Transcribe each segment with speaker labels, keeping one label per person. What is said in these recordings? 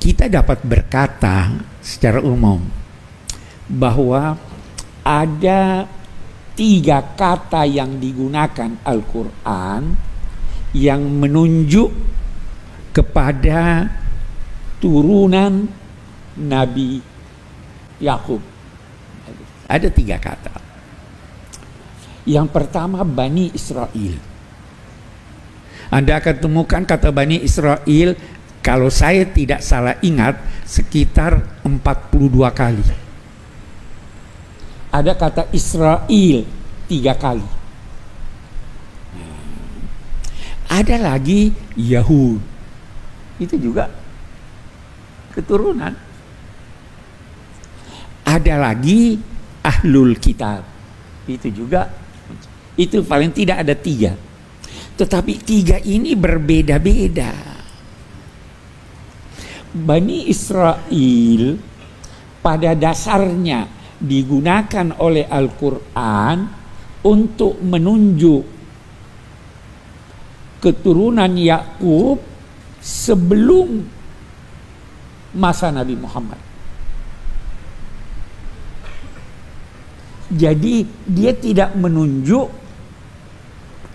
Speaker 1: kita dapat berkata secara umum bahwa ada 3 kata yang digunakan Al-Quran yang menunjuk kepada turunan Nabi Yakub. Ada 3 kata. Yang pertama Bani Israel. Anda akan temukan kata Bani Israel, kalau saya tidak salah ingat, sekitar 42 kali. Ada kata Israel 3 kali. Ada lagi Yahud. Itu juga keturunan. Ada lagi Ahlul Kitab. Itu juga, itu paling tidak ada 3. Tetapi 3 ini berbeda-beda. Bani Israel pada dasarnya digunakan oleh Al-Quran untuk menunjuk keturunan Yakub sebelum masa Nabi Muhammad. Jadi dia tidak menunjuk,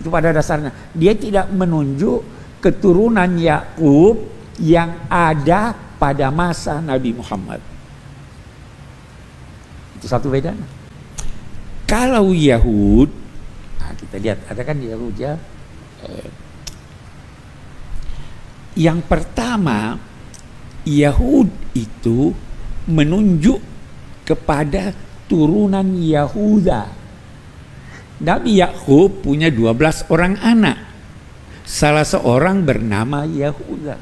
Speaker 1: itu pada dasarnya dia tidak menunjuk keturunan Yakub yang ada pada masa Nabi Muhammad. Itu satu bedanya. Kalau Yahud, nah kita lihat ada kan Yahud ya. Yang pertama, Yahud itu menunjuk kepada turunan Yahuda. Nabi Yakub punya 12 orang anak. Salah seorang bernama Yahuda.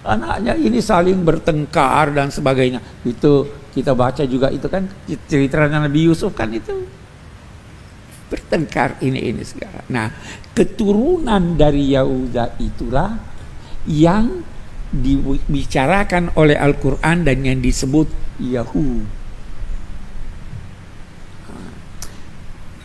Speaker 1: Anaknya ini saling bertengkar dan sebagainya. Itu kita baca juga itu kan ceritanya Nabi Yusuf kan itu bertengkar ini segala. Nah, keturunan dari Yahuda itulah yang dibicarakan oleh Al-Quran dan yang disebut Yahud.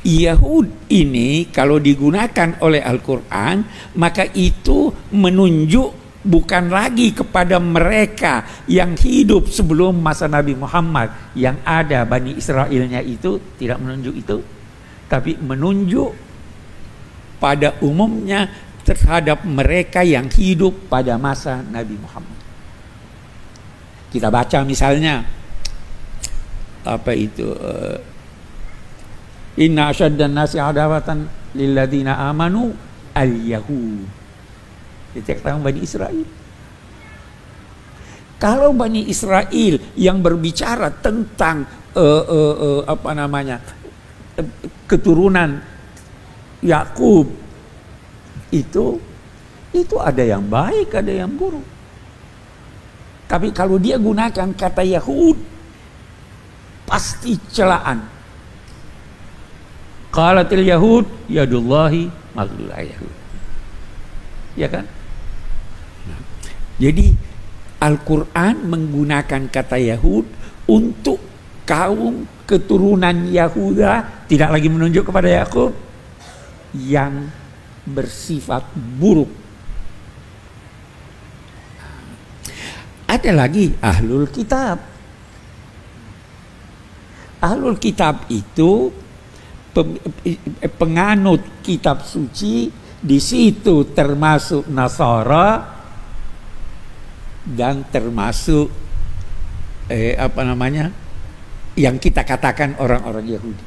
Speaker 1: Yahud ini kalau digunakan oleh Al-Quran, maka itu menunjuk bukan lagi kepada mereka yang hidup sebelum masa Nabi Muhammad, yang ada Bani Israelnya itu tidak menunjuk itu, tapi menunjuk pada umumnya terhadap mereka yang hidup pada masa Nabi Muhammad. Kita baca misalnya apa itu, inna asyaddan nasi adawatan lilladzina amanu al-yahud. Dikatakan Bani Israel. Kalau Bani Israel yang berbicara tentang keturunan Yakub itu ada yang baik, ada yang buruk. Tapi kalau dia gunakan kata Yahud, pasti celaan. Qalatil Yahud yadullahi maghlul Yahud. Ya kan? Jadi Al-Quran menggunakan kata Yahud untuk kaum keturunan Yahuda, tidak lagi menunjuk kepada Yakub yang bersifat buruk. Ada lagi Ahlul Kitab. Ahlul Kitab itu penganut kitab suci, di situ termasuk Nasara dan termasuk yang kita katakan orang-orang Yahudi.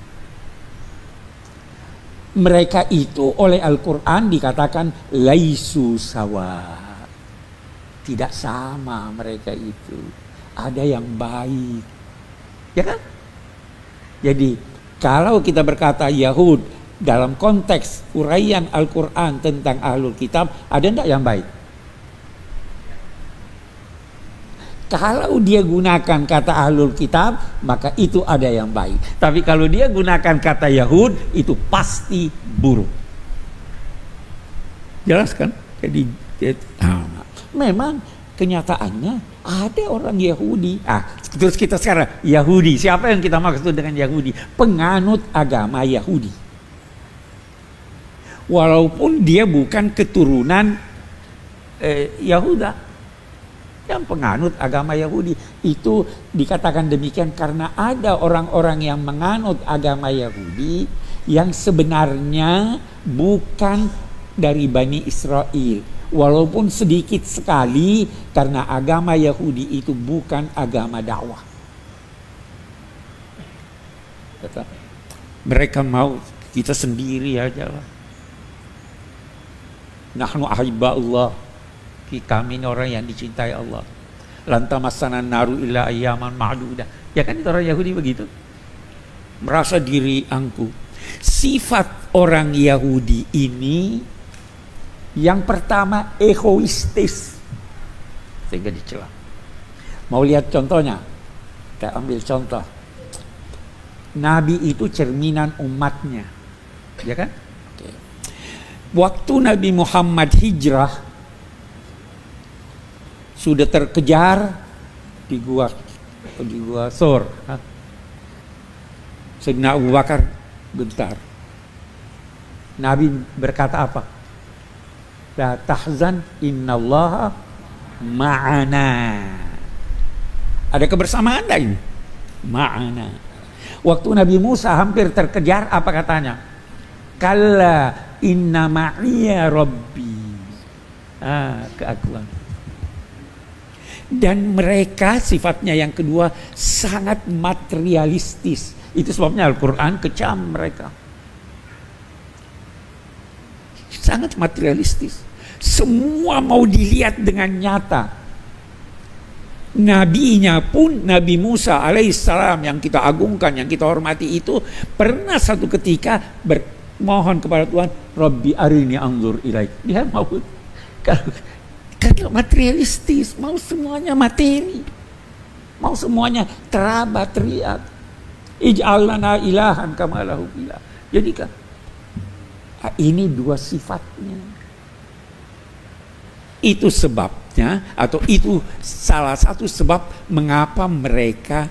Speaker 1: Mereka itu oleh Al-Quran dikatakan laisu sawa, tidak sama mereka itu. Ada yang baik, ya kan? Jadi kalau kita berkata Yahud dalam konteks uraian Al-Quran tentang Ahlul Kitab, ada enggak yang baik? Kalau dia gunakan kata Ahlul Kitab, maka itu ada yang baik. Tapi kalau dia gunakan kata Yahud, itu pasti buruk. Jelas kan? Jadi memang kenyataannya ada orang Yahudi. Terus kita sekarang Yahudi, siapa yang kita maksud dengan Yahudi? Penganut agama Yahudi. Walaupun dia bukan keturunan Yahuda, yang penganut agama Yahudi. Itu dikatakan demikian karena ada orang-orang yang menganut agama Yahudi yang sebenarnya bukan dari Bani Israel, walaupun sedikit sekali, karena agama Yahudi itu bukan agama dakwah. Mereka mau kita sendiri aja lah. Nahnu ahibba'ullah, kami ini orang yang dicintai Allah. Lantamassana naru illa ayyaman ma'dudah. Ya kan itu orang Yahudi begitu. Merasa diri angkuh. Sifat orang Yahudi ini yang pertama egoistis, sehingga dicela. Mau lihat contohnya? Kita ambil contoh. Nabi itu cerminan umatnya, ya kan? Oke. Waktu Nabi Muhammad hijrah, sudah terkejar di gua Sur. Sayyidina Abu Bakar gentar. Nabi berkata apa? La tahzan innallaha ma'ana. Ada kebersamaan dah ini. Ma'ana. Waktu Nabi Musa hampir terkejar, apa katanya? Kalla inna ma'iya rabbi. Keakuan. Dan mereka sifatnya yang kedua sangat materialistis. Itu sebabnya Al-Quran kecam mereka. Sangat materialistis. Semua mau dilihat dengan nyata. Nabinya pun Nabi Musa alaihissalam yang kita agungkan, yang kita hormati itu pernah satu ketika bermohon kepada Tuhan, Rabbi arini anzur ilaik. Dia mau kalau materialistis, mau semuanya materi, mau semuanya teraba teriak, ij'al lana ilahan kama lahu ilah. Jadi kan ini dua sifatnya. Itu sebabnya, atau itu salah satu sebab mengapa mereka